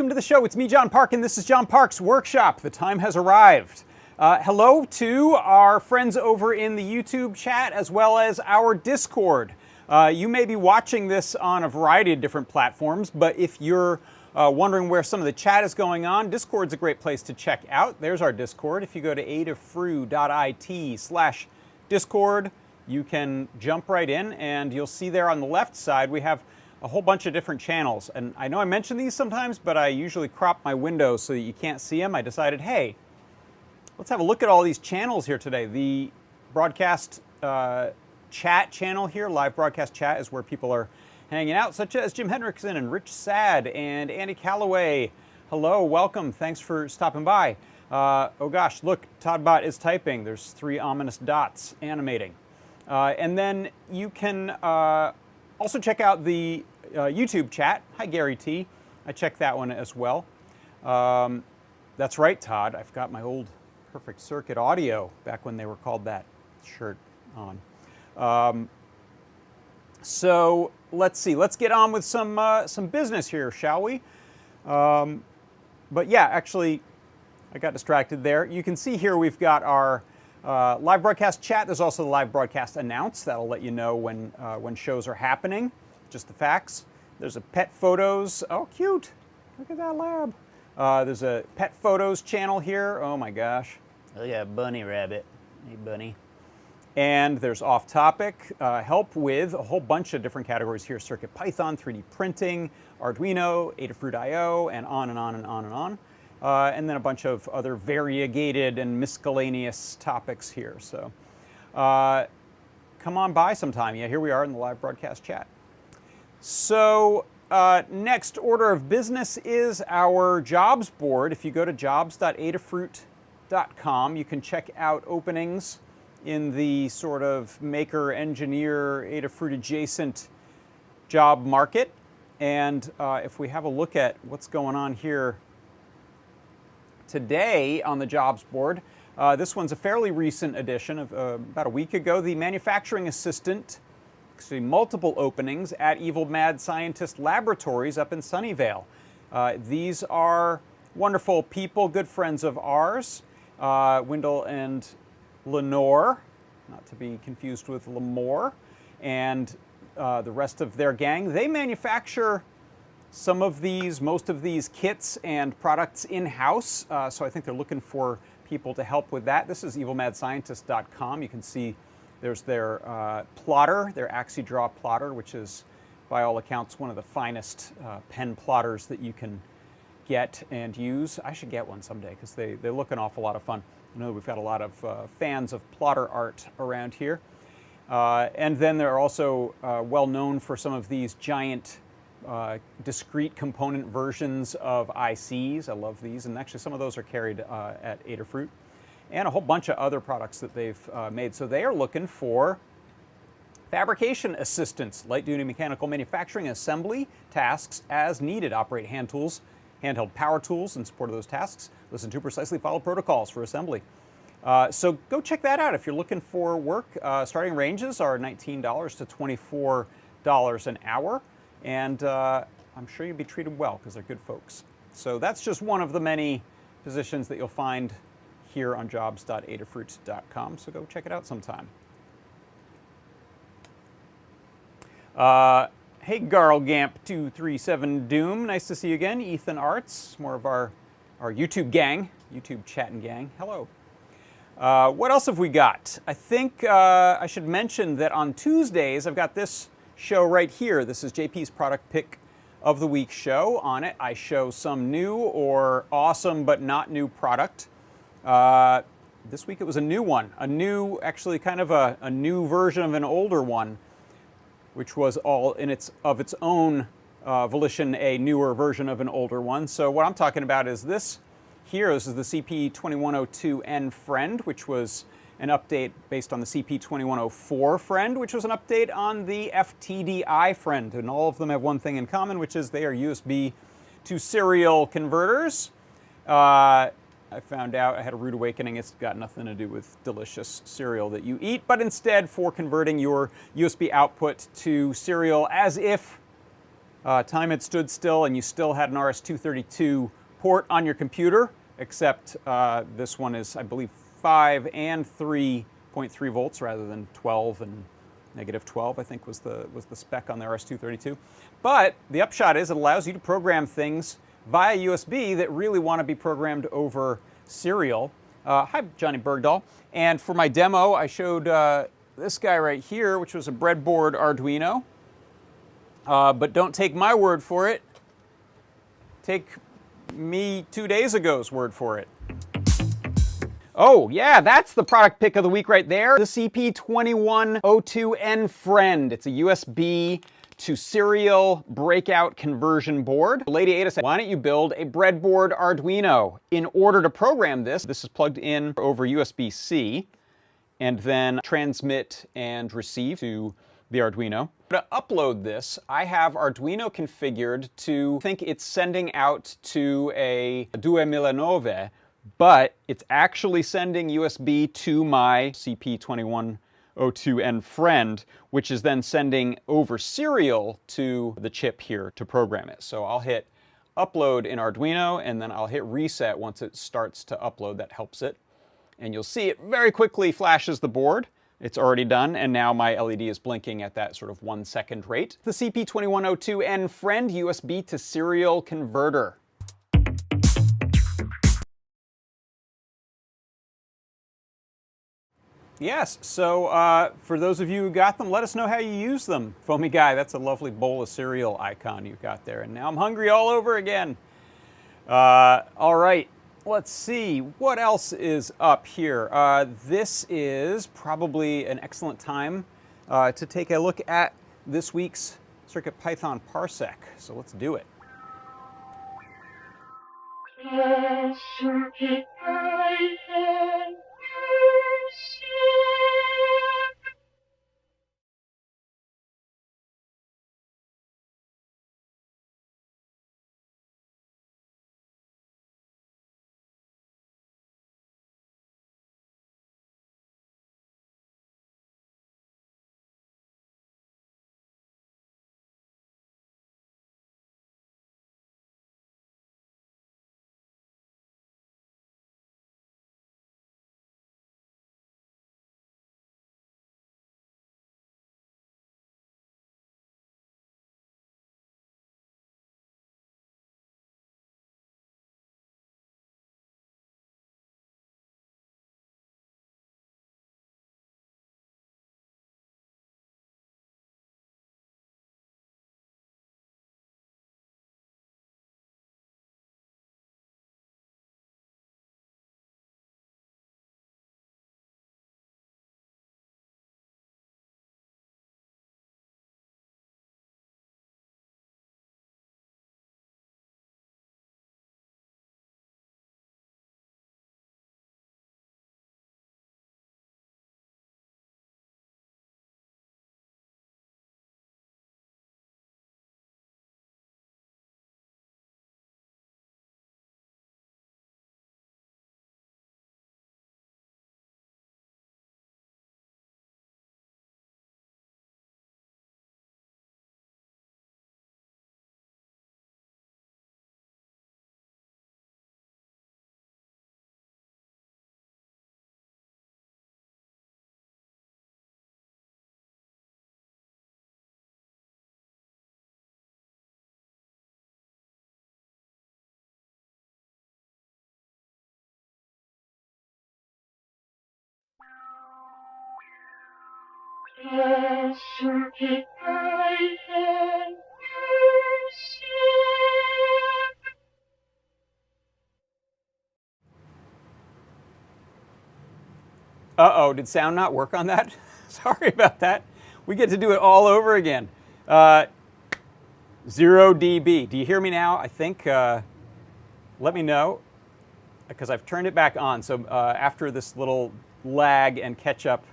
welcome to the show. It's me, John Park, and this is John Park's Workshop. The time has arrived. Hello to our friends over in the YouTube chat as well as our Discord. You may be watching this on a variety of different platforms, but if you're wondering where some of the chat is going on, Discord's a great place to check out. There's our Discord. If you go to adafruit.it/Discord, you can jump right in, and you'll see there on the left side we have a whole bunch of different channels. And I know I mention these sometimes, but I usually crop my windows so that you can't see them. I decided, hey, let's have a look at all these channels here today. The broadcast chat channel here, live broadcast chat, is where people are hanging out, such as Jim Hendrickson and Rich Sad and Andy Calloway. Hello, welcome, thanks for stopping by. Oh gosh, look, Toddbot is typing. There's 3 ominous dots animating. And then you can also check out the YouTube chat. Hi, Gary T. I checked that one as well. That's right, Todd. I've got my old Perfect Circuit audio back when they were called that shirt on. So let's see. Let's get on with some business here, shall we? But yeah, actually, I got distracted there. You can see here we've got our live broadcast chat. There's also the live broadcast announce. That'll let you know when shows are happening. Just the facts. There's a pet photos. Oh, cute. Look at that lab. There's a pet photos channel here. Oh my gosh. Look at that bunny rabbit. Hey, bunny. And there's off topic, help with a whole bunch of different categories here. Circuit Python, 3D printing, Arduino, Adafruit IO, and on and on and on and on. And then a bunch of other variegated and miscellaneous topics here. So come on by sometime. Yeah, here we are in the live broadcast chat. So next order of business is our jobs board. If you go to jobs.adafruit.com, you can check out openings in the sort of maker, engineer, Adafruit adjacent job market. And if we have a look at what's going on here today on the jobs board, this one's a fairly recent addition of about a week ago. The manufacturing assistant, actually multiple openings at Evil Mad Scientist Laboratories up in Sunnyvale. These are wonderful people, good friends of ours, Wendell and Lenore, not to be confused with Lamore, and the rest of their gang. They manufacture some of these, most of these kits and products in-house, so I think they're looking for people to help with that. This is evilmadscientist.com. You can see there's their plotter, their AxiDraw plotter, which is, by all accounts, one of the finest pen plotters that you can get and use. I should get one someday because they look an awful lot of fun. I know we've got a lot of fans of plotter art around here. And then they're also well known for some of these giant discrete component versions of ICs. I love these, and actually some of those are carried at Adafruit, and a whole bunch of other products that they've made. So they are looking for fabrication assistants, light-duty mechanical manufacturing assembly tasks as needed. Operate hand tools, handheld power tools in support of those tasks. Listen to precisely followed protocols for assembly. So go check that out if you're looking for work. Starting ranges are $19 to $24 an hour. And I'm sure you'll be treated well because they're good folks. So that's just one of the many positions that you'll find here on jobs.adafruit.com. So go check it out sometime. Hey, GarlGamp237 Doom. Nice to see you again. Ethan Arts, more of our YouTube gang, YouTube chatting gang. Hello. What else have we got? I think I should mention that on Tuesdays, I've got this show right here. This is JP's Product Pick of the Week show. On it, I show some new or awesome but not new product. This week it was a new one. Actually kind of a new version of an older one, which was all in its own volition a newer version of an older one. So what I'm talking about is this here. This is the CP2102N Friend, which was an update based on the CP2104 Friend, which was an update on the FTDI Friend. And all of them have one thing in common, which is they are USB to serial converters. I found out, I had a rude awakening, it's got nothing to do with delicious cereal that you eat, but instead for converting your USB output to serial as if time had stood still and you still had an RS-232 port on your computer, except this one is, I believe, 5 and 3.3 volts rather than 12 and negative 12, I think was the spec on the RS-232. But the upshot is it allows you to program things via USB that really want to be programmed over serial. Hi, Johnny Bergdahl. And for my demo, I showed this guy right here, which was a breadboard Arduino. But don't take my word for it. Take me 2 days ago's word for it. Oh, yeah, that's the product pick of the week right there. The CP2102N Friend. It's a USB to serial breakout conversion board. Lady Ada said, why don't you build a breadboard Arduino? In order to program this is plugged in over USB-C and then transmit and receive to the Arduino. To upload this, I have Arduino configured to think it's sending out to a 2009, but it's actually sending USB to my CP2102N Friend, which is then sending over serial to the chip here to program it. So I'll hit upload in Arduino, and then I'll hit reset once it starts to upload. That helps it. And you'll see it very quickly flashes the board. It's already done, and now my LED is blinking at that sort of 1 second rate. The CP2102N Friend USB to serial converter. Yes, so for those of you who got them, let us know how you use them. Foamy Guy, that's a lovely bowl of cereal icon you've got there. And now I'm hungry all over again. All right, let's see, what else is up here? This is probably an excellent time to take a look at this week's CircuitPython Parsec. So let's do it. CircuitPython Parsec. Uh-oh, did sound not work on that? Sorry about that. We get to do it all over again. 0 dB. Do you hear me now? I think, let me know, because I've turned it back on. So after this little lag and catch up,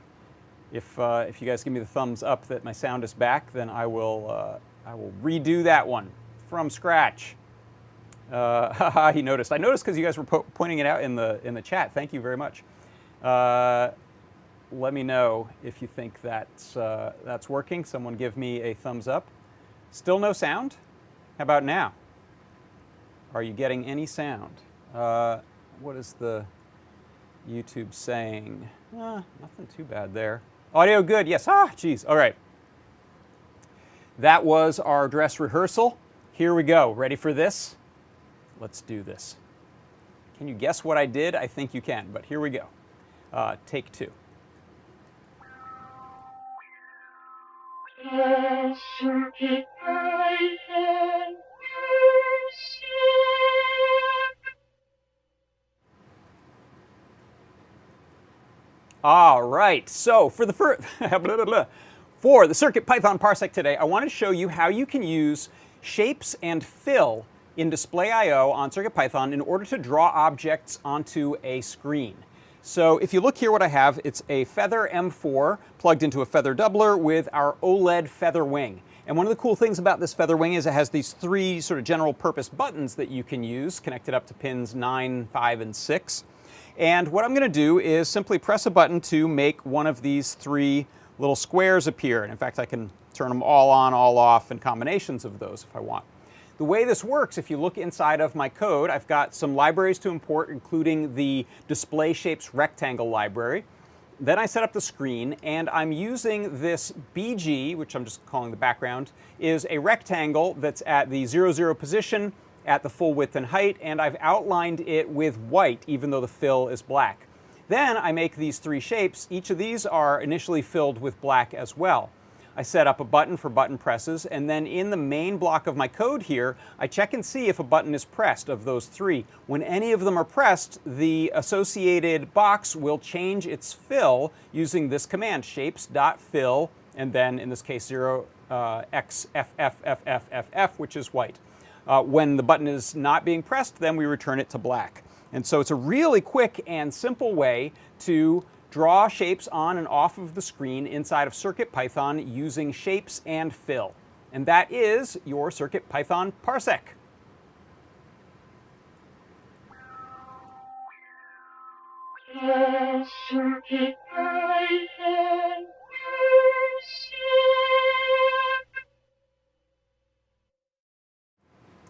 if you guys give me the thumbs up that my sound is back, then I will redo that one from scratch. He noticed. I noticed because you guys were pointing it out in the chat. Thank you very much. Let me know if you think that's working. Someone give me a thumbs up. Still no sound? How about now? Are you getting any sound? What is the YouTube saying? Nothing too bad there. Audio good, yes. Geez. All right. That was our dress rehearsal. Here we go. Ready for this? Let's do this. Can you guess what I did? I think you can, but here we go. Take two. All right, so for the for the CircuitPython Parsec today, I want to show you how you can use shapes and fill in Display I/O on CircuitPython in order to draw objects onto a screen. So if you look here, what I have, it's a Feather M4 plugged into a Feather doubler with our OLED Feather wing. And one of the cool things about this Feather wing is it has these three sort of general purpose buttons that you can use, connected up to pins 9, 5, and 6. And what I'm going to do is simply press a button to make one of these three little squares appear. And in fact, I can turn them all on, all off, and combinations of those if I want. The way this works, if you look inside of my code, I've got some libraries to import, including the Display Shapes Rectangle library. Then I set up the screen, and I'm using this BG, which I'm just calling the background, is a rectangle that's at the 0, 0 position, at the full width and height, and I've outlined it with white, even though the fill is black. Then I make these three shapes. Each of these are initially filled with black as well. I set up a button for button presses, and then in the main block of my code here, I check and see if a button is pressed of those three. When any of them are pressed, the associated box will change its fill using this command, shapes.fill, and then in this case 0xFFFFFF, which is white. When the button is not being pressed, then we return it to black. And so it's a really quick and simple way to draw shapes on and off of the screen inside of CircuitPython using shapes and fill. And that is your CircuitPython Parsec.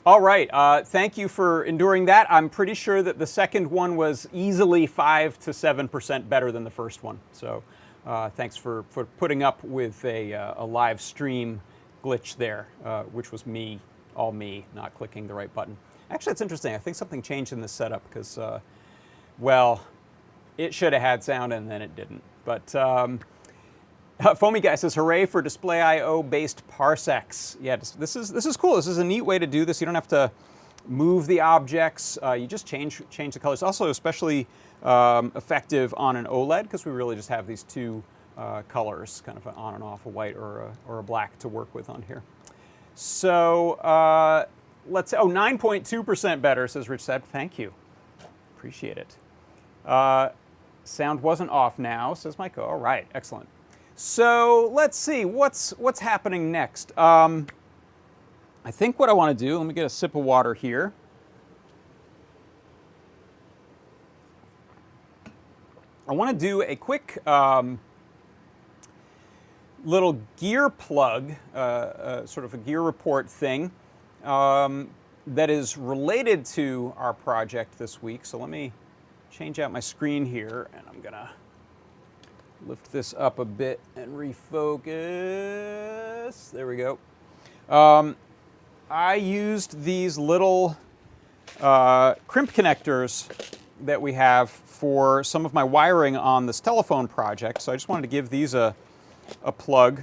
All right, thank you for enduring that. I'm pretty sure that the second one was easily 5 to 7% better than the first one. So thanks for putting up with a live stream glitch there, which was all me, not clicking the right button. Actually, it's interesting. I think something changed in this setup because, well, it should have had sound and then it didn't. But Foamy Guy says, hooray for Display I/O based parsecs. Yeah, this is cool. This is a neat way to do this. You don't have to move the objects. You just change the colors. Also especially effective on an OLED because we really just have these two colors, kind of an on and off, a white or a black to work with on here. So let's say, 9.2% better, says Rich Said. Thank you. Appreciate it. Sound wasn't off now, says Mike. All right, excellent. So let's see, what's happening next? I think what I want to do, let me get a sip of water here. I want to do a quick little gear plug, sort of a gear report thing that is related to our project this week. So let me change out my screen here, and I'm gonna lift this up a bit and refocus. There we go. I used these little crimp connectors that we have for some of my wiring on this telephone project. So I just wanted to give these a plug.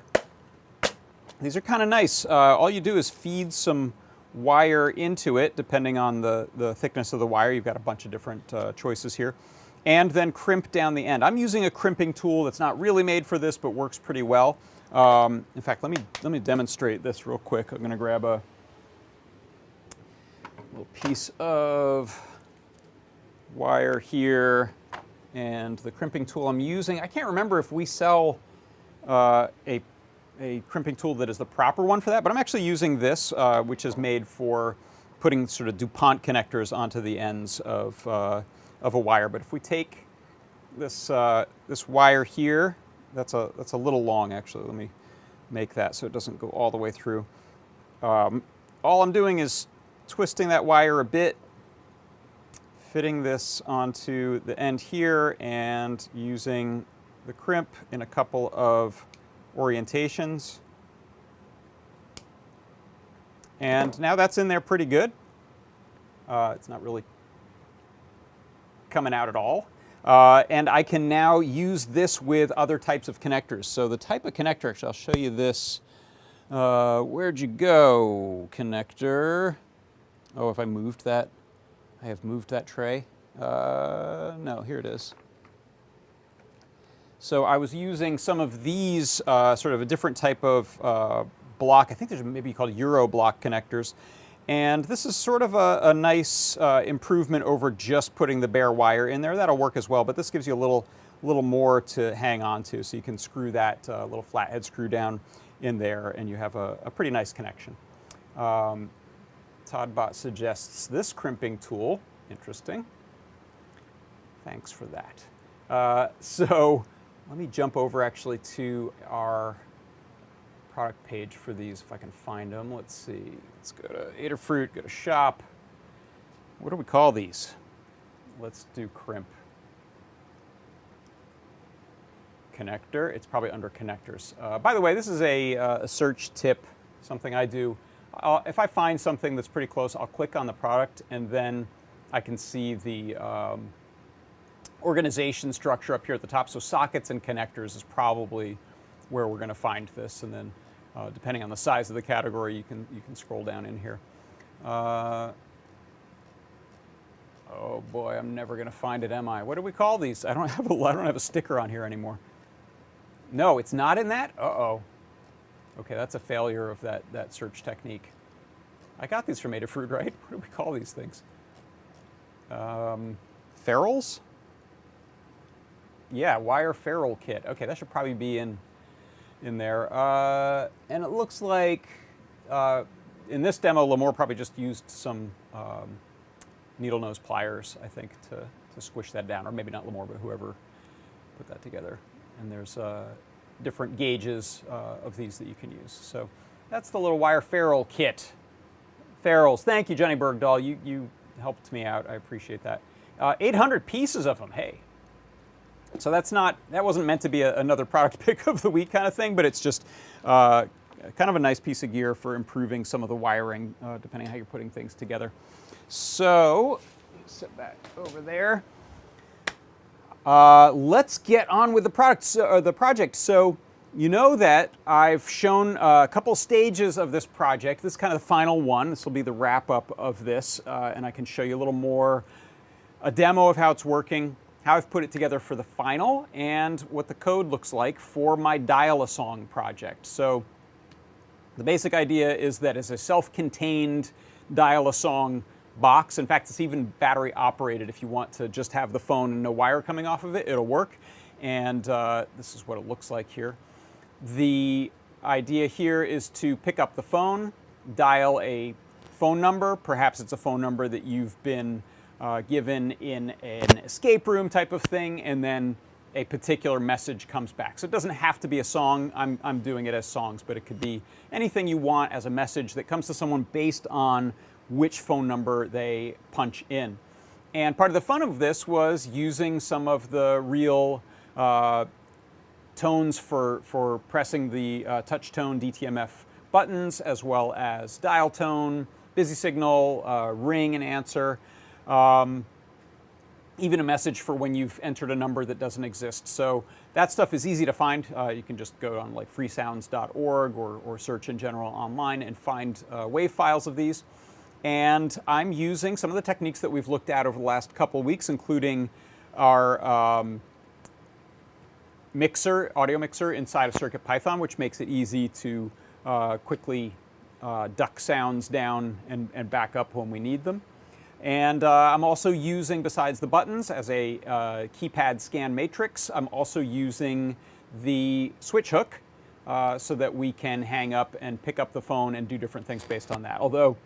These are kind of nice. All you do is feed some wire into it, depending on the thickness of the wire. You've got a bunch of different choices here. And then crimp down the end. I'm using a crimping tool that's not really made for this, but works pretty well. In fact, let me demonstrate this real quick. I'm going to grab a little piece of wire here and the crimping tool I'm using. I can't remember if we sell a crimping tool that is the proper one for that, but I'm actually using this, which is made for putting sort of DuPont connectors onto the ends of a wire. But if we take this this wire here, that's a little long actually. Let me make that so it doesn't go all the way through. all I'm doing is twisting that wire a bit, fitting this onto the end here, and using the crimp in a couple of orientations. And now that's in there pretty good. It's not really coming out at all. And I can now use this with other types of connectors. So the type of connector, actually, I'll show you this. Where'd you go, connector? Oh, if I moved that, I have moved that tray. No, here it is. So I was using some of these, sort of a different type of block. I think there's maybe called Euro block connectors. And this is sort of a nice improvement over just putting the bare wire in there. That'll work as well, but this gives you a little more to hang on to. So you can screw that little flathead screw down in there, and you have a pretty nice connection. Toddbot suggests this crimping tool. Interesting. Thanks for that. So let me jump over actually to our product page for these, if I can find them. Let's see. Let's go to Adafruit, go to shop. What do we call these? Let's do crimp connector. It's probably under connectors. By the way, this is a search tip, something I do. If I find something that's pretty close, I'll click on the product, and then I can see the organization structure up here at the top. So sockets and connectors is probably where we're going to find this, and then depending on the size of the category, you can scroll down in here. Oh boy, I'm never going to find it, am I? What do we call these? I don't have a sticker on here anymore. No, it's not in that? Uh-oh. Okay, that's a failure of that search technique. I got these from Adafruit, right? What do we call these things? Ferrules? Yeah, wire ferrule kit. Okay, that should probably be in there. And it looks like in this demo, Lamore probably just used some needle nose pliers, I think, to squish that down. Or maybe not Lamore, but whoever put that together. And there's different gauges of these that you can use. So that's the little wire ferrule kit. Ferrules. Thank you, Johnny Bergdahl. You helped me out. I appreciate that. 800 pieces of them. Hey. So that wasn't meant to be another product pick of the week kind of thing, but it's just kind of a nice piece of gear for improving some of the wiring, depending on how you're putting things together. So, set that over there. Let's get on with the project. So, you know that I've shown a couple stages of this project. This is kind of the final one. This will be the wrap-up of this, and I can show you a little more, a demo of how it's working, how I've put it together for the final, and what the code looks like for my Dial-A-Song project. So the basic idea is that it's a self-contained Dial-A-Song box. In fact, it's even battery operated. If you want to just have the phone and no wire coming off of it, it'll work. And this is what it looks like here. The idea here is to pick up the phone, dial a phone number. Perhaps it's a phone number that you've been given in an escape room type of thing, and then a particular message comes back. So it doesn't have to be a song. I'm doing it as songs, but it could be anything you want as a message that comes to someone based on which phone number they punch in. And part of the fun of this was using some of the real tones for pressing the touch tone DTMF buttons, as well as dial tone, busy signal, ring and answer. Even a message for when you've entered a number that doesn't exist. So that stuff is easy to find. You can just go on like freesounds.org or search in general online and find WAV files of these. And I'm using some of the techniques that we've looked at over the last couple of weeks, including our audio mixer inside of CircuitPython, which makes it easy to quickly duck sounds down and back up when we need them. And I'm also using, besides the buttons, as a keypad scan matrix, I'm also using the switch hook so that we can hang up and pick up the phone and do different things based on that. Although,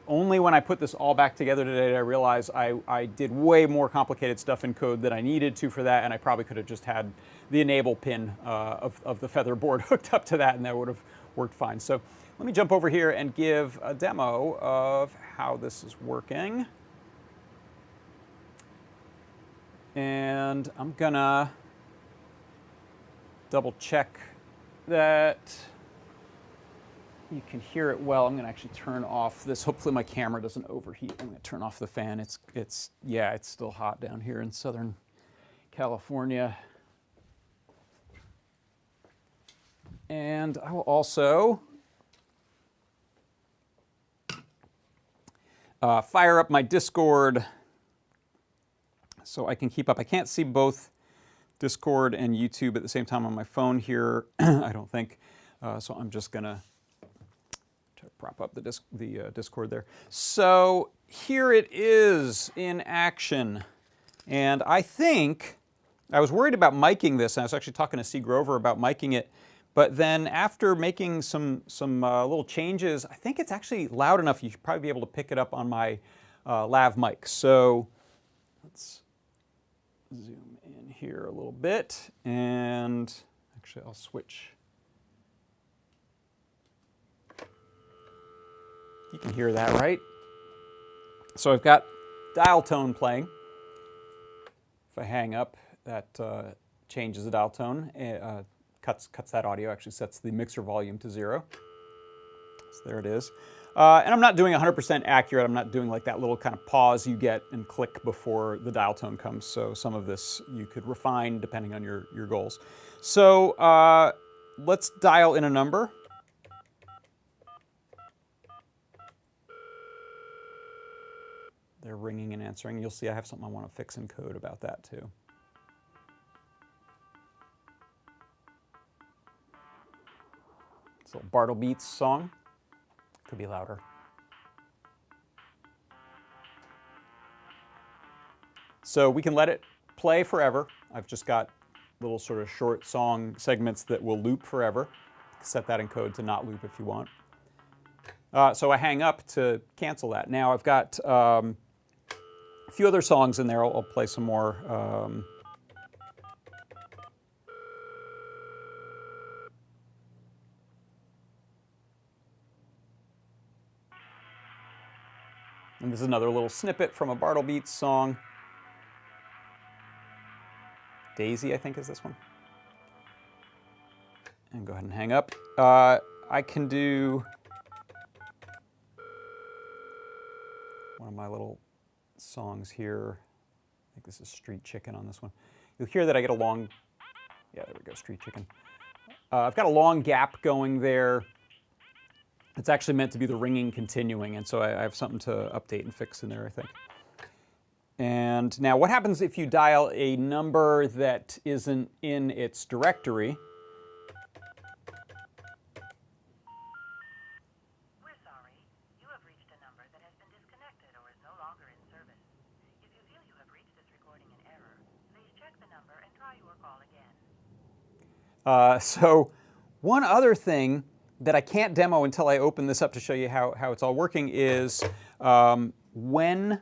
only when I put this all back together today did I realize I did way more complicated stuff in code than I needed to for that, and I probably could have just had the enable pin of the Feather board hooked up to that, and that would have worked fine. So let me jump over here and give a demo of how this is working. And I'm gonna double check that you can hear it well. I'm gonna actually turn off this. Hopefully my camera doesn't overheat. I'm gonna turn off the fan. It's still hot down here in Southern California. And I will also fire up my Discord so I can keep up. I can't see both Discord and YouTube at the same time on my phone here, I don't think. So I'm just going to try to prop up the Discord there. So here it is in action. And I think, I was worried about miking this, and I was actually talking to C. Grover about miking it. But then after making some little changes, I think it's actually loud enough you should probably be able to pick it up on my lav mic. So let's zoom in here a little bit, and actually I'll switch. You can hear that, right? So I've got dial tone playing. If I hang up, that changes the dial tone. Cuts that audio, actually sets the mixer volume to 0. So there it is. And I'm not doing 100% accurate. I'm not doing like that little kind of pause you get and click before the dial tone comes. So some of this you could refine depending on your goals. So let's dial in a number. They're ringing and answering. You'll see I have something I want to fix in code about that too. It's a little Bartle Beats song. Could be louder. So we can let it play forever. I've just got little sort of short song segments that will loop forever. Set that in code to not loop if you want. So I hang up to cancel that. Now I've got a few other songs in there. I'll play some more. And this is another little snippet from a Bartle Beats song. Daisy, I think, is this one. And go ahead and hang up. I can do one of my little songs here. I think this is Street Chicken on this one. You'll hear that I get a long, yeah, there we go, Street Chicken. I've got a long gap going there. It's actually meant to be the ringing continuing, and so I have something to update and fix in there, I think. And now what happens if you dial a number that isn't in its directory? We're sorry. You have reached a number that has been disconnected or is no longer in service. If you feel you have reached this recording in error, please check the number and try your call again. So one other thing that I can't demo until I open this up to show you how it's all working is when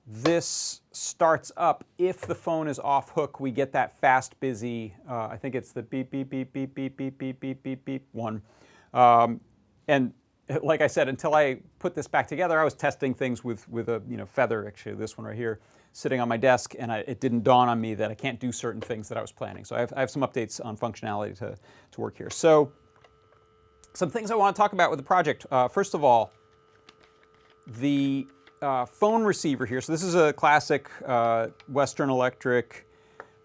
this starts up, if the phone is off hook, we get that fast, busy, I think it's the beep, beep, beep, beep, beep, beep, beep, beep, beep, beep one. And like I said, until I put this back together, I was testing things with a Feather, actually this one right here, sitting on my desk, and it didn't dawn on me that I can't do certain things that I was planning. So I have some updates on functionality to work here. So some things I want to talk about with the project. First of all, the phone receiver here. So this is a classic Western Electric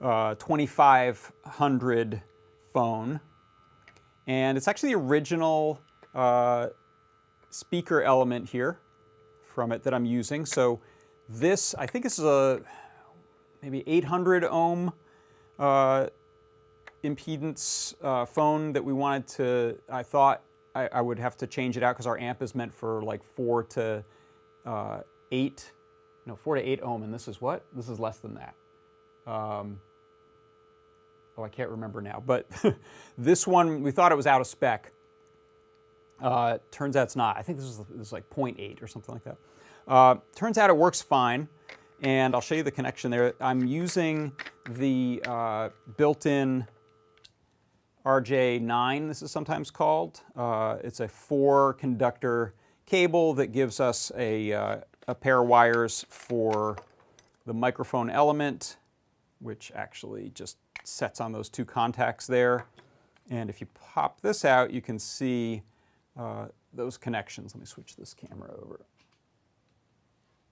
2500 phone. And it's actually the original speaker element here from it that I'm using. So this, I think this is a maybe 800 ohm impedance phone that we wanted to, I thought I would have to change it out because our amp is meant for like 4 to 8 ohm, and this is what? This is less than that. Oh, I can't remember now, but this one, we thought it was out of spec. Turns out it's not. I think this is like 0.8 or something like that. Turns out it works fine, and I'll show you the connection there. I'm using the built-in RJ9, this is sometimes called. It's a 4-conductor cable that gives us a pair of wires for the microphone element, which actually just sets on those 2 contacts there. And if you pop this out, you can see those connections. Let me switch this camera over.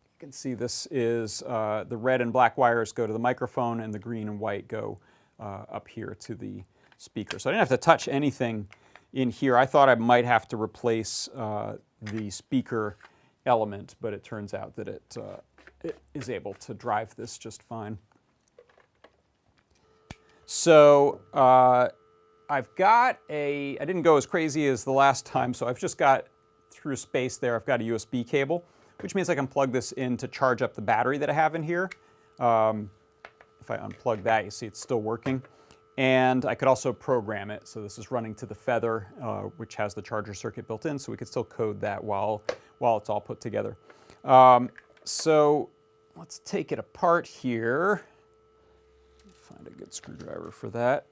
You can see this is the red and black wires go to the microphone, and the green and white go up here to the speaker. So I didn't have to touch anything in here. I thought I might have to replace the speaker element, but it turns out that it is able to drive this just fine. So I've got I didn't go as crazy as the last time, so I've just got, through space there, I've got a USB cable, which means I can plug this in to charge up the battery that I have in here. If I unplug that, you see it's still working. And I could also program it. So this is running to the Feather, which has the charger circuit built in, so we could still code that while it's all put together. So let's take it apart here. Find a good screwdriver for that.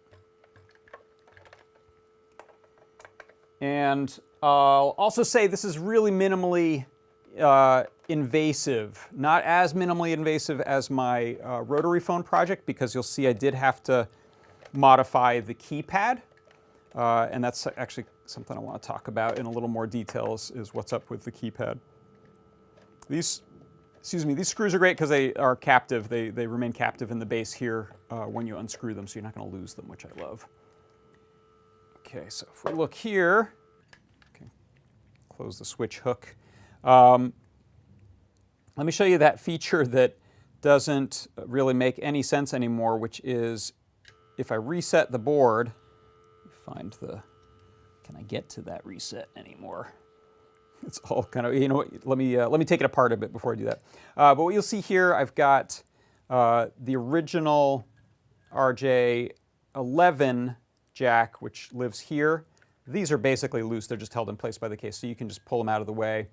And I'll also say this is really minimally invasive. Not as minimally invasive as my rotary phone project, because you'll see I did have to modify the keypad. And that's actually something I want to talk about in a little more detail is what's up with the keypad. These screws are great because they are captive. They remain captive in the base here when you unscrew them, so you're not going to lose them, which I love. Okay, so if we look here, okay, close the switch hook. Let me show you that feature that doesn't really make any sense anymore, which is if I reset the board, can I get to that reset anymore? It's all kind of, let me take it apart a bit before I do that. But what you'll see here, I've got the original RJ11 jack, which lives here. These are basically loose. They're just held in place by the case, so you can just pull them out of the way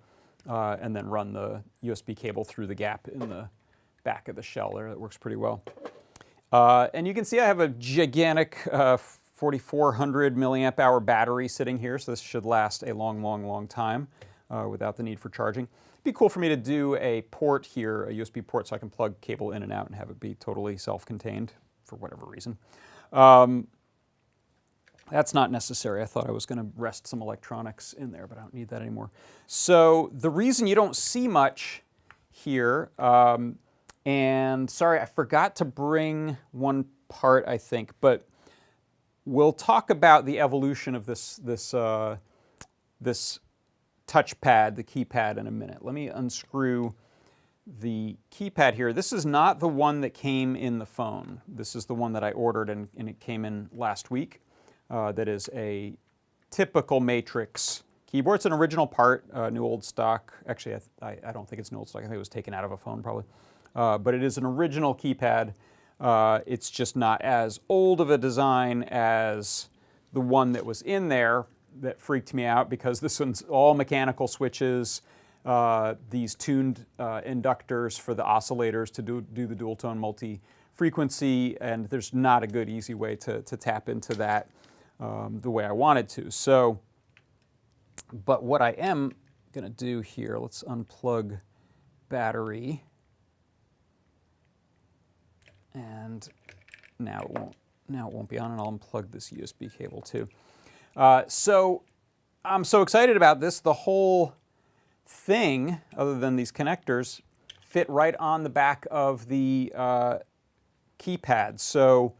and then run the USB cable through the gap in the back of the shell there. That works pretty well. And you can see I have a gigantic 4,400 milliamp hour battery sitting here, so this should last a long, long, long time without the need for charging. It'd be cool for me to do a port here, a USB port, so I can plug cable in and out and have it be totally self-contained for whatever reason. That's not necessary. I thought I was going to rest some electronics in there, but I don't need that anymore. So the reason you don't see much here, and sorry, I forgot to bring one part, I think, but we'll talk about the evolution of this touchpad, the keypad, in a minute. Let me unscrew the keypad here. This is not the one that came in the phone. This is the one that I ordered, and it came in last week. That is a typical Matrix keyboard. It's an original part, new old stock. Actually, I don't think it's new old stock. I think it was taken out of a phone probably. But it is an original keypad. It's just not as old of a design as the one that was in there that freaked me out, because this one's all mechanical switches, these tuned inductors for the oscillators to do the dual tone multi-frequency, and there's not a good easy way to tap into that the way I wanted to. So, but what I am going to do here, let's unplug battery. And now it won't be on, and I'll unplug this USB cable too. So I'm so excited about this. The whole thing, other than these connectors, fit right on the back of the keypad. So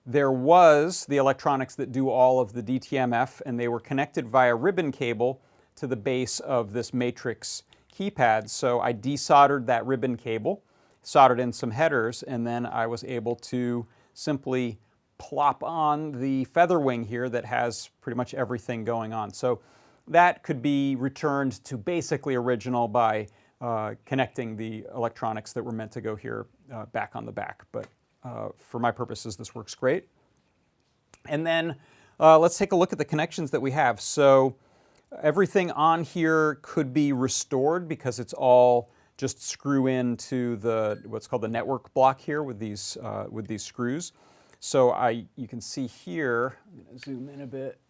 there was the electronics that do all of the DTMF, and they were connected via ribbon cable to the base of this Matrix keypad. So I desoldered that ribbon cable, soldered in some headers, and then I was able to simply plop on the feather wing here that has pretty much everything going on. So that could be returned to basically original by connecting the electronics that were meant to go here back on the back. But for my purposes, this works great. And then let's take a look at the connections that we have. So everything on here could be restored because it's all just screw into the what's called the network block here with these screws. So you can see here, I'm going to zoom in a bit,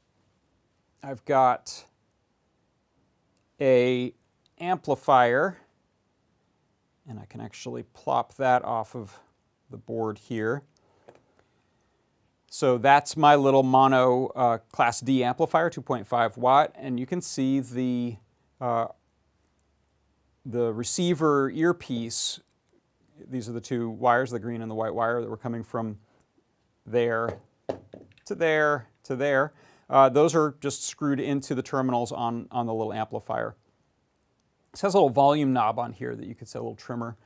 I've got a amplifier, and I can actually plop that off of the board here. So that's my little mono Class D amplifier, 2.5 watt, and you can see the receiver earpiece. These are the two wires, the green and the white wire that were coming from there to there to there. Those are just screwed into the terminals on the little amplifier. This has a little volume knob on here that you could say a little trimmer.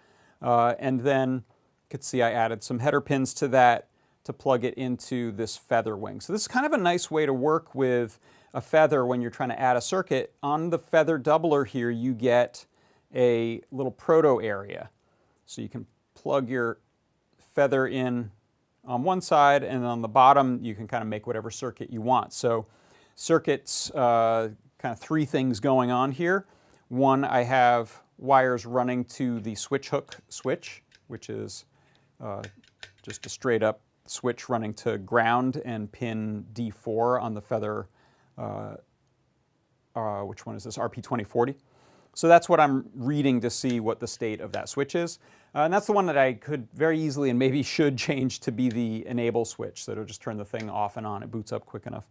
And then you could see I added some header pins to that to plug it into this feather wing. So this is kind of a nice way to work with a feather when you're trying to add a circuit. On the feather doubler here, you get a little proto area. So you can plug your feather in on one side, and on the bottom you can kind of make whatever circuit you want. So circuits, kind of three things going on here. One, I have wires running to the switch hook switch, which is just a straight up switch running to ground and pin D4 on the feather, which one is this, RP2040. So that's what I'm reading to see what the state of that switch is. And that's the one that I could very easily and maybe should change to be the enable switch, so it'll just turn the thing off and on. It boots up quick enough.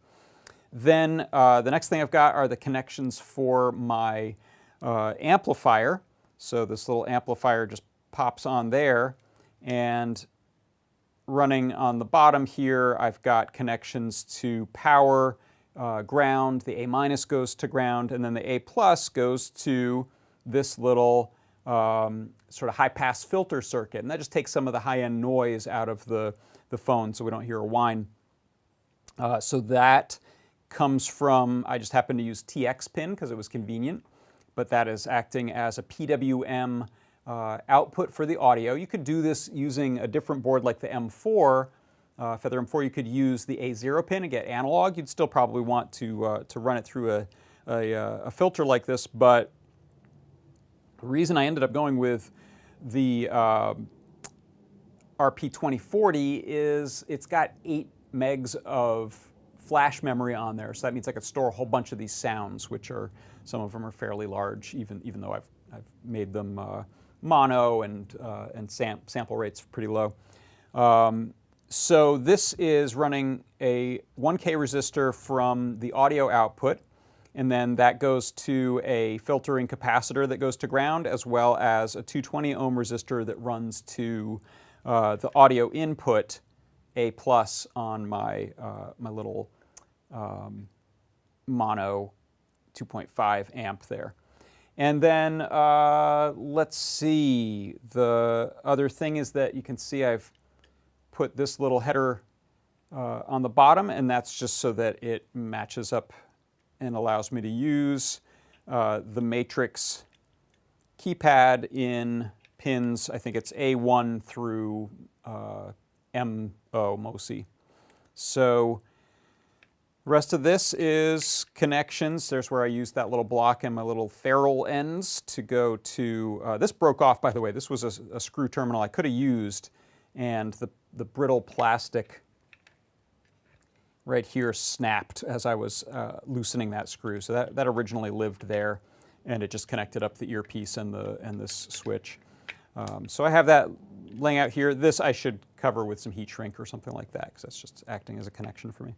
Then the next thing I've got are the connections for my amplifier. So this little amplifier just pops on there, and running on the bottom here, I've got connections to power, ground, the A minus goes to ground, and then the A plus goes to this little sort of high pass filter circuit. And that just takes some of the high end noise out of the phone so we don't hear a whine. So that comes from, I just happened to use TX pin because it was convenient, but that is acting as a PWM output for the audio. You could do this using a different board like the M4, Feather M4. You could use the A0 pin and get analog. You'd still probably want to run it through a filter like this, but the reason I ended up going with the RP2040 is it's got 8 megs of flash memory on there, so that means I could store a whole bunch of these sounds, which are, some of them are fairly large, even though I've made them mono and sample rates pretty low. So this is running a 1K resistor from the audio output, and then that goes to a filtering capacitor that goes to ground, as well as a 220 ohm resistor that runs to the audio input, A plus, on my my little mono 2.5 amp there. And then let's see, the other thing is that you can see I've put this little header on the bottom, and that's just so that it matches up and allows me to use the matrix keypad in pins, I think it's A1 through MO, MOSI. So the rest of this is connections. There's where I used that little block and my little ferrule ends to go to, this broke off, by the way. This was a screw terminal I could have used, and the brittle plastic right here snapped as I was loosening that screw. So that originally lived there, and it just connected up the earpiece and this switch. So I have that laying out here. This I should cover with some heat shrink or something like that, because that's just acting as a connection for me.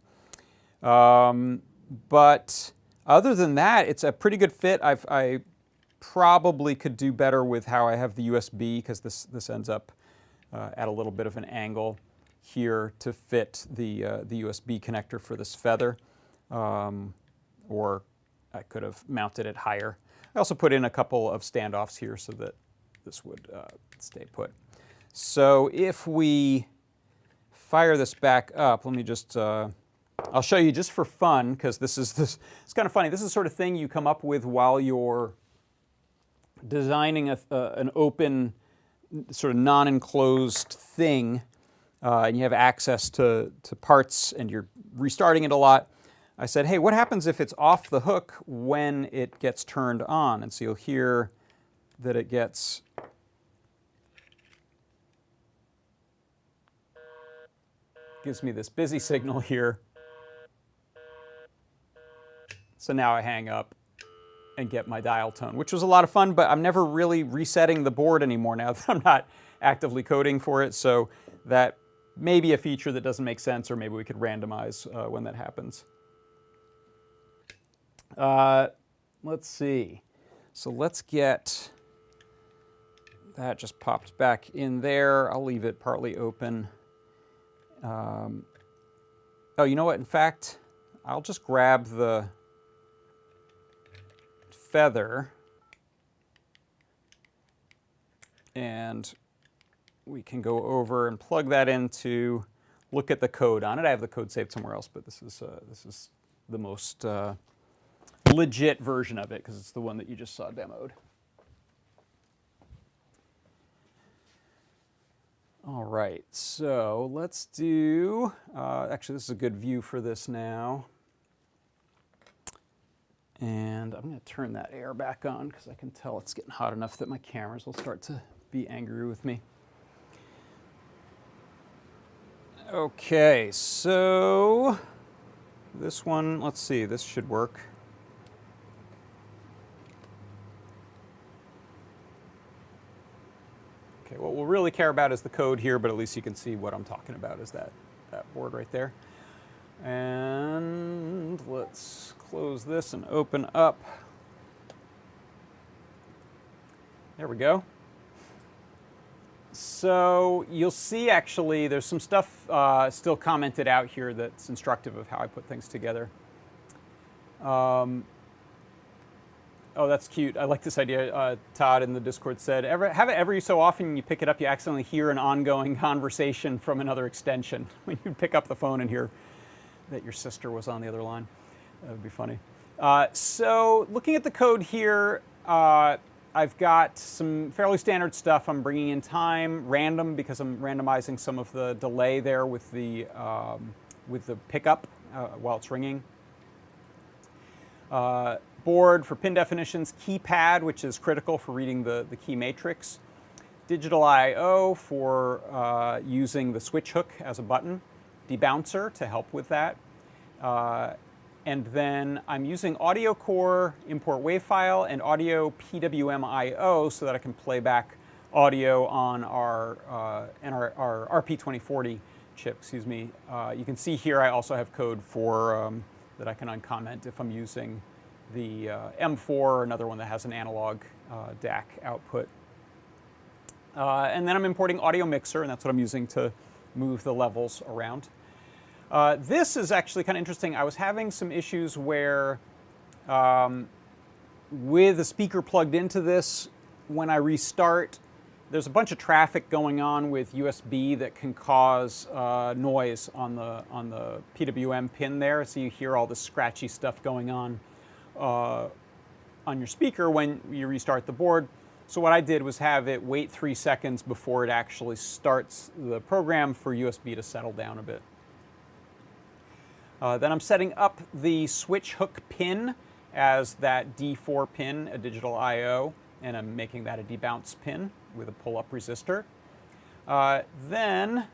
But other than that, it's a pretty good fit. I probably could do better with how I have the USB, because this ends up at a little bit of an angle here to fit the USB connector for this feather, or I could have mounted it higher. I also put in a couple of standoffs here so that this would stay put. So if we fire this back up, let me just, I'll show you just for fun, because it's kind of funny. This is the sort of thing you come up with while you're designing an open, sort of non-enclosed thing, and you have access to parts and you're restarting it a lot. I said, hey, what happens if it's off the hook when it gets turned on? And so you'll hear that it gets gives me this busy signal here. So now I hang up and get my dial tone, which was a lot of fun, but I'm never really resetting the board anymore now that I'm not actively coding for it. So that may be a feature that doesn't make sense, or maybe we could randomize when that happens. Let's see. So let's get that just popped back in there. I'll leave it partly open. Oh, you know what? In fact, I'll just grab the feather and we can go over and plug that in to look at the code on it. I have the code saved somewhere else, but this is the most legit version of it because it's the one that you just saw demoed. All right, so let's do, actually this is a good view for this now. And I'm going to turn that air back on because I can tell it's getting hot enough that my cameras will start to be angry with me. Okay, so this one, let's see, this should work. Okay, what we'll really care about is the code here, but at least you can see what I'm talking about is that board right there. And let's close this and open up. There we go. So you'll see actually there's some stuff still commented out here that's instructive of how I put things together. Oh, that's cute. I like this idea. Todd in the Discord said, have it every so often you pick it up, you accidentally hear an ongoing conversation from another extension. When you pick up the phone and hear that your sister was on the other line. That would be funny. So looking at the code here, I've got some fairly standard stuff. I'm bringing in time, random, because I'm randomizing some of the delay there with the pickup while it's ringing. Board for pin definitions, keypad, which is critical for reading the key matrix. Digital I/O for using the switch hook as a button. Debouncer to help with that. And then I'm using audio core import wave file and audio PWM I/O so that I can play back audio on our RP2040 chip. Excuse me. You can see here I also have code for that I can uncomment if I'm using the M4 or another one that has an analog DAC output. And then I'm importing audio mixer, and that's what I'm using to move the levels around. This is actually kind of interesting. I was having some issues where with the speaker plugged into this, when I restart, there's a bunch of traffic going on with USB that can cause noise on the PWM pin there. So you hear all this scratchy stuff going on your speaker when you restart the board. So what I did was have it wait 3 seconds before it actually starts the program for USB to settle down a bit. Then I'm setting up the switch hook pin as that D4 pin, a digital I/O, and I'm making that a debounce pin with a pull-up resistor. Then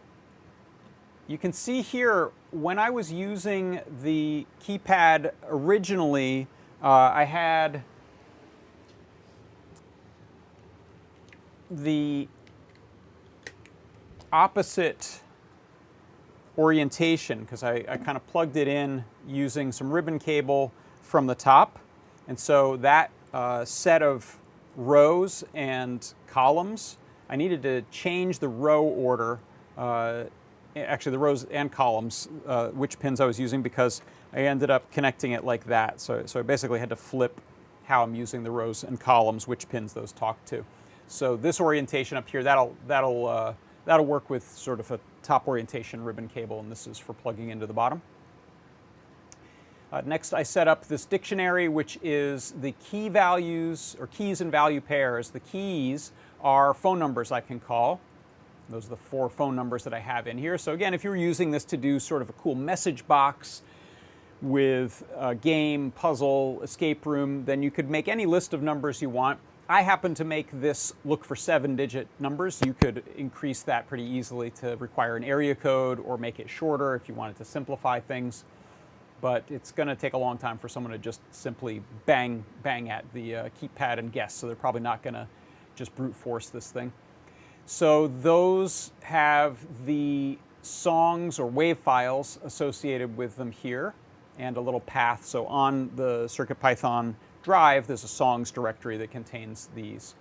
you can see here, when I was using the keypad originally, I had the opposite orientation because I kind of plugged it in using some ribbon cable from the top. And so that set of rows and columns, I needed to change the row order, actually the rows and columns, which pins I was using, because I ended up connecting it like that. So I basically had to flip how I'm using the rows and columns, which pins those talk to. So this orientation up here, that'll work with sort of a top orientation ribbon cable, and this is for plugging into the bottom. Next, I set up this dictionary, which is the key values, or keys and value pairs. The keys are phone numbers I can call. Those are the 4 phone numbers that I have in here. So again, if you're using this to do sort of a cool message box with a game, puzzle, escape room, then you could make any list of numbers you want. I happen to make this look for 7-digit numbers. You could increase that pretty easily to require an area code or make it shorter if you wanted to simplify things. But it's going to take a long time for someone to just simply bang at the keypad and guess. So they're probably not going to just brute force this thing. So those have the songs or wave files associated with them here and a little path. So on the CircuitPython drive, there's a songs directory that contains these.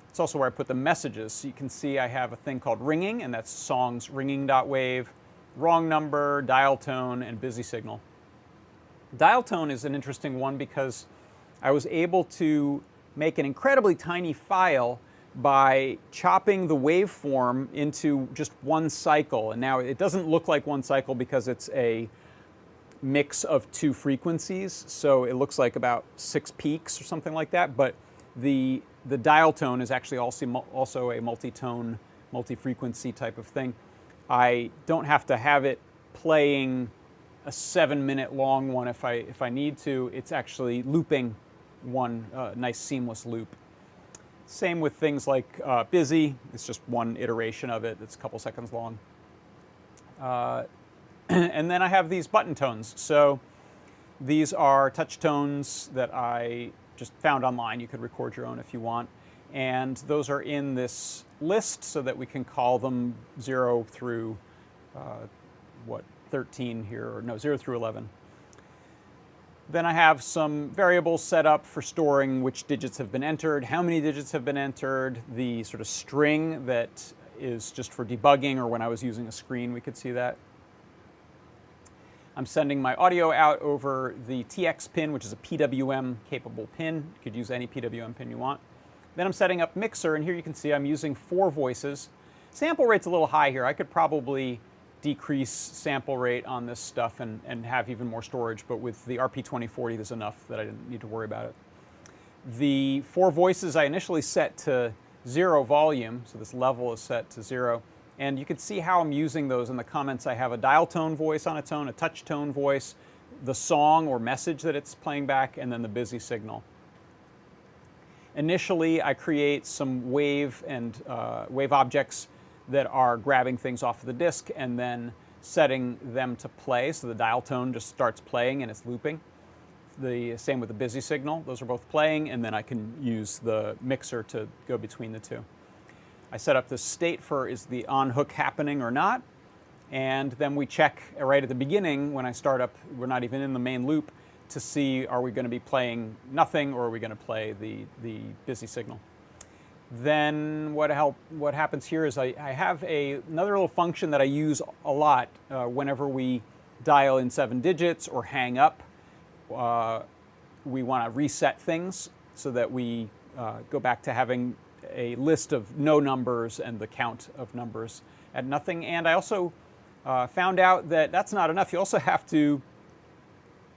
It's also where I put the messages. So you can see I have a thing called ringing, and that's songs ringing.wave, wrong number, dial tone, and busy signal. Dial tone is an interesting one because I was able to make an incredibly tiny file by chopping the waveform into just one cycle. And now it doesn't look like one cycle because it's a mix of 2 frequencies, so it looks like about 6 peaks or something like that, but the dial tone is actually also a multi-tone, multi-frequency type of thing. I don't have to have it playing a 7-minute long one if I need to. It's actually looping one nice seamless loop. Same with things like busy. It's just one iteration of it. It's a couple seconds long. And then I have these button tones. So these are touch tones that I just found online. You could record your own if you want. And those are in this list so that we can call them 0 through, 13 here, or no, 0 through 11. Then I have some variables set up for storing which digits have been entered, how many digits have been entered, the sort of string that is just for debugging, or when I was using a screen, we could see that. I'm sending my audio out over the TX pin, which is a PWM capable pin. You could use any PWM pin you want. Then I'm setting up mixer, and here you can see I'm using 4 voices. Sample rate's a little high here. I could probably decrease sample rate on this stuff and have even more storage, but with the RP2040 there's enough that I didn't need to worry about it. The 4 voices I initially set to 0 volume, so this level is set to 0. And you can see how I'm using those in the comments. I have a dial tone voice on its own, a touch tone voice, the song or message that it's playing back, and then the busy signal. Initially, I create some wave and wave objects that are grabbing things off of the disk and then setting them to play. So the dial tone just starts playing and it's looping. The same with the busy signal. Those are both playing, and then I can use the mixer to go between the two. I set up the state for is the on hook happening or not, and then we check right at the beginning when I start up, we're not even in the main loop, to see are we going to be playing nothing or are we going to play the busy signal. Then what happens here is I have another little function that I use a lot whenever we dial in 7 digits or hang up. We want to reset things so that we go back to having a list of no numbers and the count of numbers at nothing. And I also found out that that's not enough. You also have to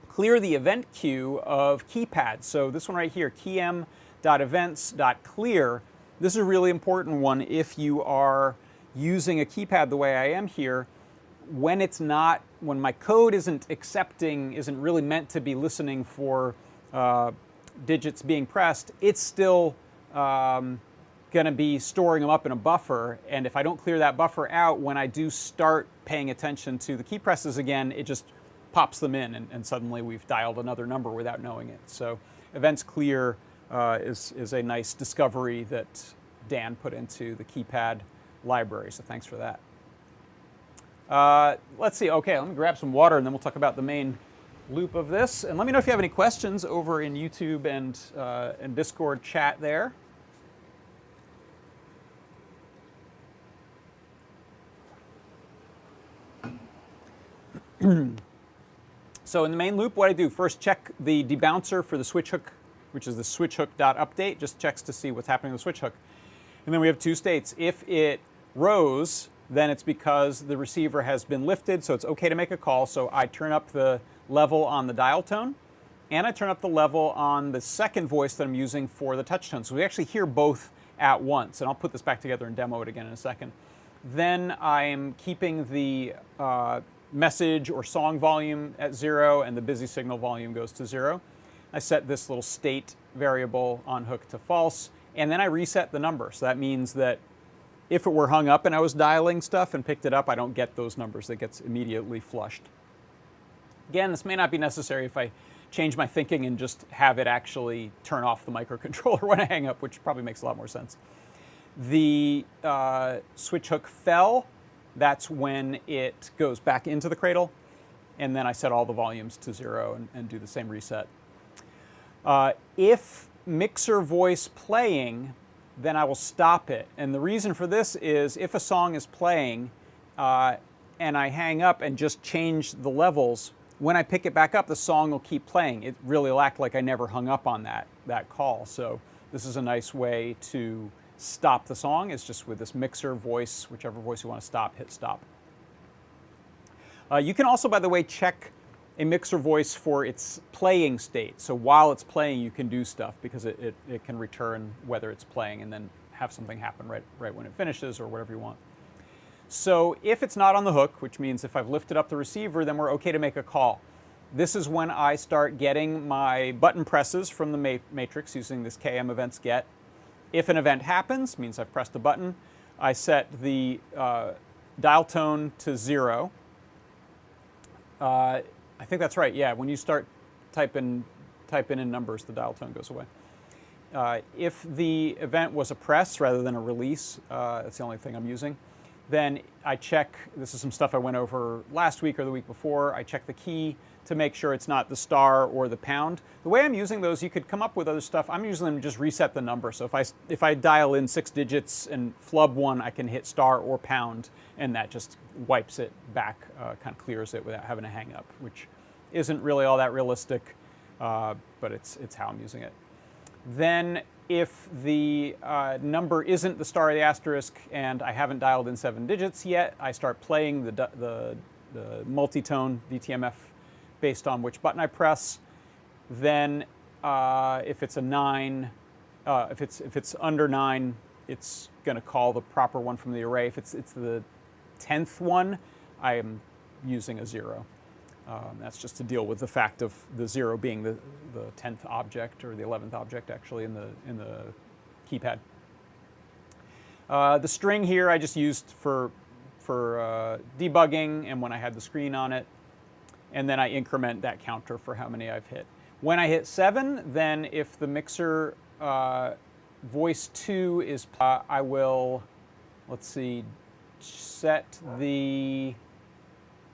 clear the event queue of keypads. So this one right here, keyem.events.clear. This is a really important one if you are using a keypad the way I am here. When my code isn't really meant to be listening for digits being pressed, it's still going to be storing them up in a buffer, and if I don't clear that buffer out, when I do start paying attention to the key presses again, it just pops them in, and suddenly we've dialed another number without knowing it. So events clear is a nice discovery that Dan put into the keypad library, so thanks for that. Let's see, okay, let me grab some water and then we'll talk about the main loop of this. And let me know if you have any questions over in YouTube and Discord chat there. So in the main loop, what I do, first check the debouncer for the switch hook, which is the switchhook.update, just checks to see what's happening with the switch hook. And then we have 2 states. If it rose, then it's because the receiver has been lifted, so it's okay to make a call. So I turn up the level on the dial tone, and I turn up the level on the second voice that I'm using for the touch tone. So we actually hear both at once, and I'll put this back together and demo it again in a second. Then I'm keeping the message or song volume at 0, and the busy signal volume goes to 0. I set this little state variable on hook to false, and then I reset the number. So that means that if it were hung up and I was dialing stuff and picked it up, I don't get those numbers. It gets immediately flushed. Again, this may not be necessary if I change my thinking and just have it actually turn off the microcontroller when I hang up, which probably makes a lot more sense. The switch hook fell. That's when it goes back into the cradle. And then I set all the volumes to 0 and do the same reset. If mixer voice playing, then I will stop it. And the reason for this is if a song is playing and I hang up and just change the levels, when I pick it back up, the song will keep playing. It really will act like I never hung up on that call. So this is a nice way to stop the song, is just with this mixer voice, whichever voice you want to stop, hit stop. You can also, by the way, check a mixer voice for its playing state. So while it's playing, you can do stuff because it can return whether it's playing and then have something happen right when it finishes or whatever you want. So if it's not on the hook, which means if I've lifted up the receiver, then we're okay to make a call. This is when I start getting my button presses from the matrix using this KM events get. If an event happens, means I've pressed a button, I set the dial tone to 0. I think that's right, yeah. When you start typing in numbers, the dial tone goes away. If the event was a press rather than a release, that's the only thing I'm using, then I check, this is some stuff I went over last week or the week before, I check the key to make sure it's not the star or the pound. The way I'm using those, you could come up with other stuff. I'm using them to just reset the number. So if I dial in 6 digits and flub one, I can hit star or pound, and that just wipes it back, kind of clears it without having to hang up, which isn't really all that realistic, but it's how I'm using it. Then if the number isn't the star or the asterisk and I haven't dialed in 7 digits yet, I start playing the multi-tone DTMF based on which button I press. Then if it's a 9, if it's under 9, it's going to call the proper one from the array. If it's the 10th one, I am using a 0. That's just to deal with the fact of the 0 being the 10th object, or the 11th object actually in the keypad. The string here I just used for debugging and when I had the screen on it, and then I increment that counter for how many I've hit. When I hit 7, then if the mixer voice 2 is, I will, let's see, set the,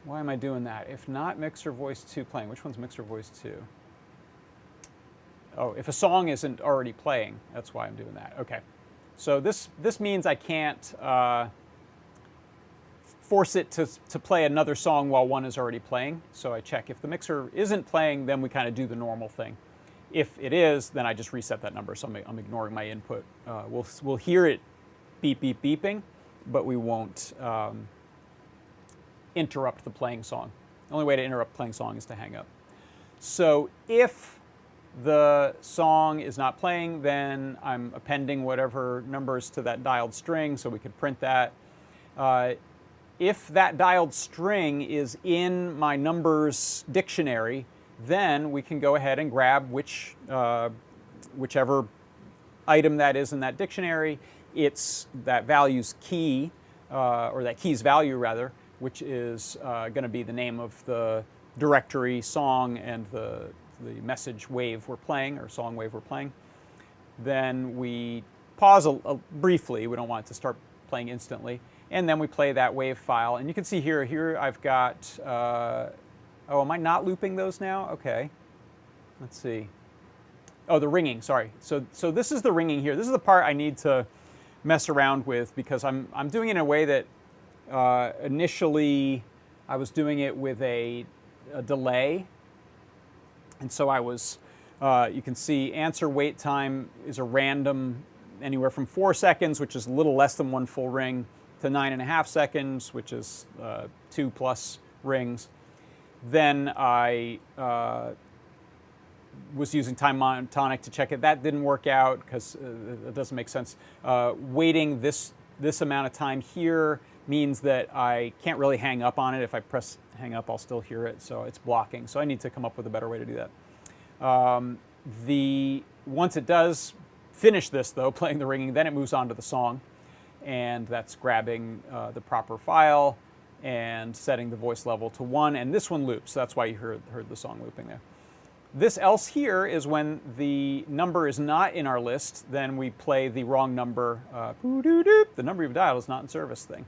why am I doing that? If not mixer voice 2 playing, which one's mixer voice 2? Oh, if a song isn't already playing, that's why I'm doing that. Okay. So this means I can't force it to play another song while one is already playing. So I check if the mixer isn't playing, then we kind of do the normal thing. If it is, then I just reset that number. So I'm ignoring my input. We'll hear it beep, beep, beeping, but we won't interrupt the playing song. The only way to interrupt playing song is to hang up. So if the song is not playing, then I'm appending whatever numbers to that dialed string so we could print that. If that dialed string is in my numbers dictionary, then we can go ahead and grab whichever item that is in that dictionary. It's that value's key, or that key's value rather, which is going to be the name of the directory, song, and the message wave we're playing, or song wave we're playing. Then we pause briefly. We don't want it to start playing instantly. And then we play that wave file. And you can see here I've got, oh, am I not looping those now? Okay. Let's see. Oh, the ringing, sorry. So this is the ringing here. This is the part I need to mess around with because I'm doing it in a way that initially I was doing it with a delay. And so I was, you can see answer wait time is a random anywhere from 4 seconds, which is a little less than 1 full ring, to 9.5 seconds, which is 2+ rings. Then I was using time monotonic to check it. That didn't work out because it doesn't make sense. Waiting this amount of time here means that I can't really hang up on it. If I press hang up, I'll still hear it, so it's blocking. So I need to come up with a better way to do that. Once it does finish this though, playing the ringing, then it moves on to the song, and that's grabbing the proper file and setting the voice level to 1, and this one loops. That's why you heard the song looping there. This else here is when the number is not in our list, then we play the wrong number. The number you've dialed is not in service thing.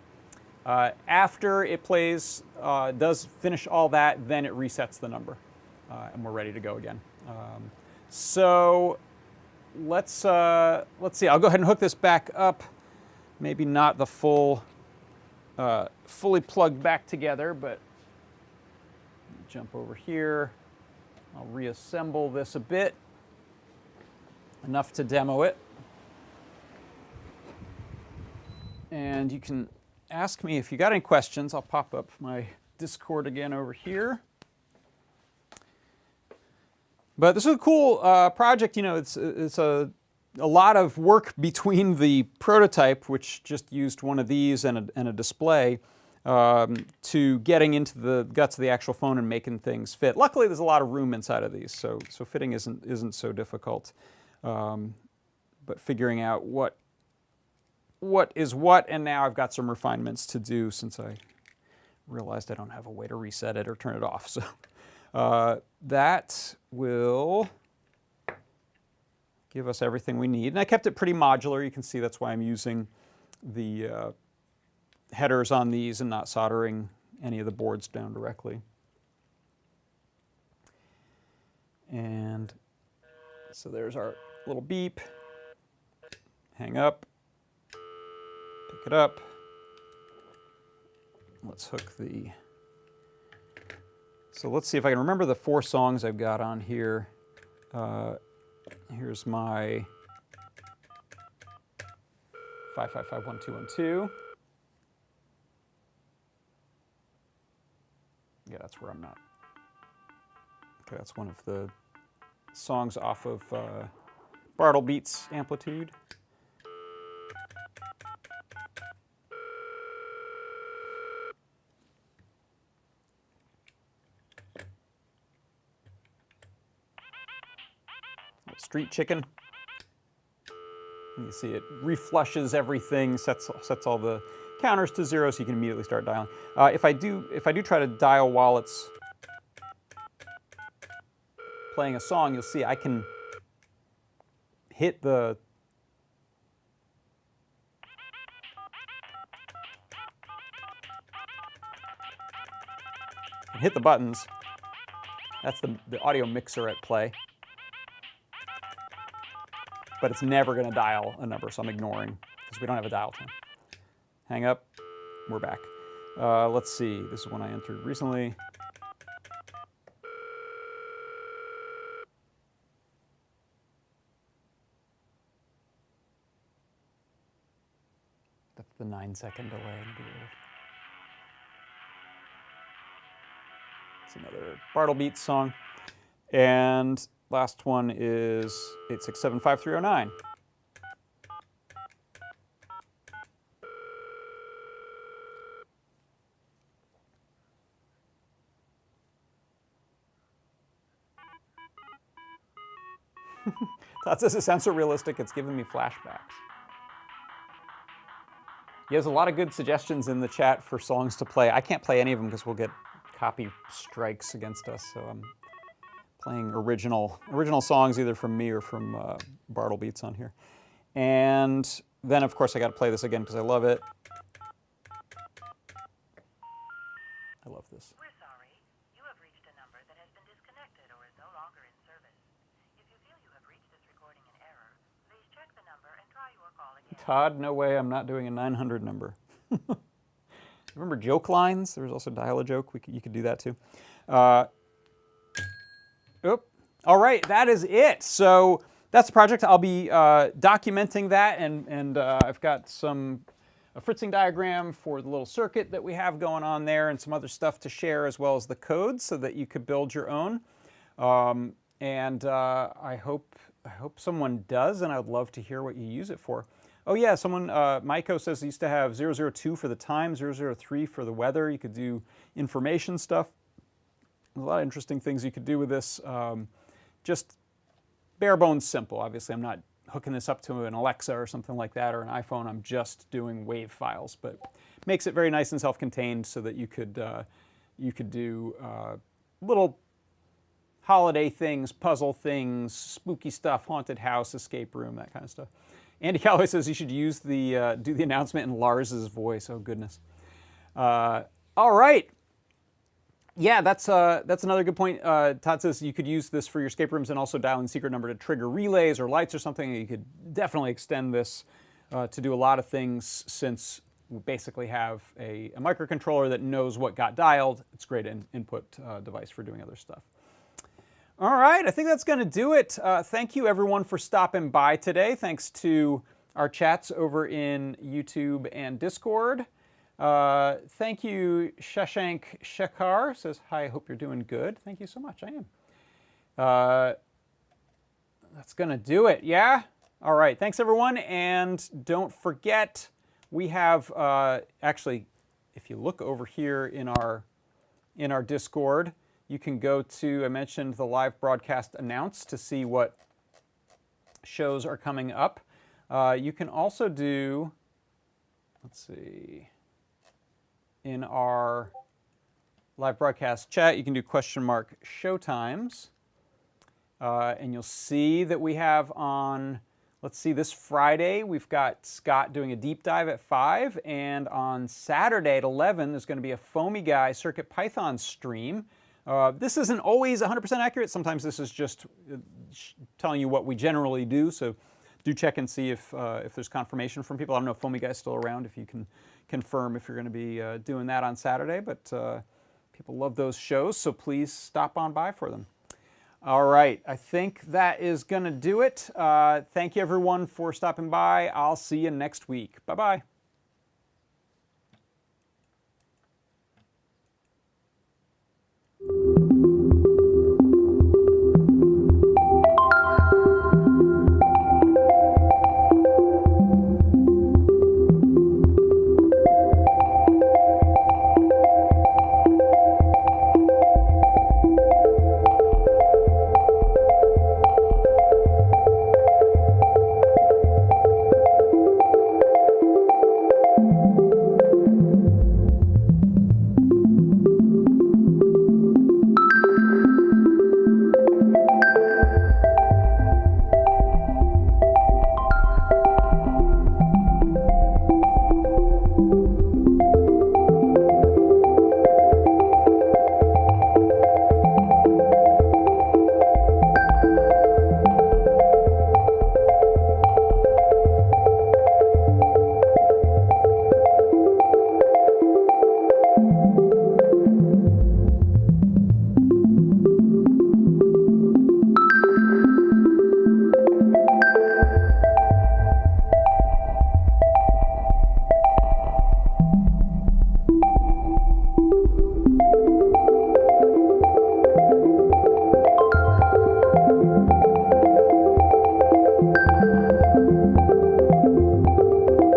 After it plays, does finish all that, then it resets the number, and we're ready to go again. So let's see. I'll go ahead and hook this back up. Maybe not the full, fully plugged back together, but jump over here. I'll reassemble this a bit, enough to demo it. And you can ask me if you got any questions. I'll pop up my Discord again over here. But this is a cool project. You know, it's a lot of work between the prototype, which just used one of these and a display, to getting into the guts of the actual phone and making things fit. Luckily, there's a lot of room inside of these, so fitting isn't so difficult. But figuring out what is what, and now I've got some refinements to do since I realized I don't have a way to reset it or turn it off. So that will give us everything we need. And I kept it pretty modular. You can see that's why I'm using the headers on these and not soldering any of the boards down directly. And so there's our little beep. Hang up. Pick it up. Let's hook the... So let's see if I can remember the 4 songs I've got on here. Here's my 5551212. Yeah, that's where I'm not. Okay, that's one of the songs off of Bartle Beats Amplitude. Street Chicken. You see it reflushes everything, sets all the counters to 0, so you can immediately start dialing. If I do try to dial while it's playing a song, you'll see I can hit the buttons. That's the audio mixer at play. But it's never going to dial a number, so I'm ignoring because we don't have a dial tone. Hang up. We're back. Let's see. This is one I entered recently. That's the 9-second delay. It's another Bartle Beats song. And last one is 8675309. That says it sounds so realistic, it's giving me flashbacks. He has a lot of good suggestions in the chat for songs to play. I can't play any of them because we'll get copy strikes against us, so I'm playing original songs either from me or from Bartle Beats on here. And then, of course, I got to play this again because I love it. I love this. We're sorry. You have reached a number that has been disconnected or is no longer in service. If you feel you have reached this recording in error, please check the number and try your call again. Todd, no way, I'm not doing a 900 number. Remember joke lines? There was also dial a joke. You could do that too. All right, that is it. So that's the project. I'll be documenting that, and I've got a fritzing diagram for the little circuit that we have going on there, and some other stuff to share, as well as the code, so that you could build your own. I hope someone does, and I'd love to hear what you use it for. Oh yeah, someone, Maiko says he used to have 002 for the time, 003 for the weather. You could do information stuff. There's a lot of interesting things you could do with this. Just bare bones simple. Obviously, I'm not hooking this up to an Alexa or something like that, or an iPhone. I'm just doing WAV files, but makes it very nice and self-contained so that you could do little holiday things, puzzle things, spooky stuff, haunted house, escape room, that kind of stuff. Andy Calloway says you should use the do the announcement in Lars's voice. Oh goodness. All right. Yeah, that's another good point. Todd says you could use this for your escape rooms and also dial in secret number to trigger relays or lights or something. You could definitely extend this to do a lot of things, since we basically have a microcontroller that knows what got dialed. It's a great input device for doing other stuff. All right, I think that's going to do it. Thank you, everyone, for stopping by today. Thanks to our chats over in YouTube and Discord. Thank you, Shashank Shekhar says, hi, I hope you're doing good. Thank you so much, I am. That's going to do it, yeah? All right, thanks, everyone, and don't forget, we have, actually, if you look over here in our Discord, you can go to, I mentioned the live broadcast announce to see what shows are coming up. You can also do, let's see, in our live broadcast chat, you can do !showtimes. And you'll see that we have on, let's see, this Friday, we've got Scott doing a deep dive at 5. And on Saturday at 11, there's going to be a Foamy Guy CircuitPython stream. This isn't always 100% accurate. Sometimes this is just telling you what we generally do. So do check and see if there's confirmation from people. I don't know if Foamy Guy's still around, if you can confirm if you're going to be doing that on Saturday. But people love those shows, so please stop on by for them. All right, I think that is going to do it. Thank you, everyone, for stopping by. I'll see you next week. Bye-bye.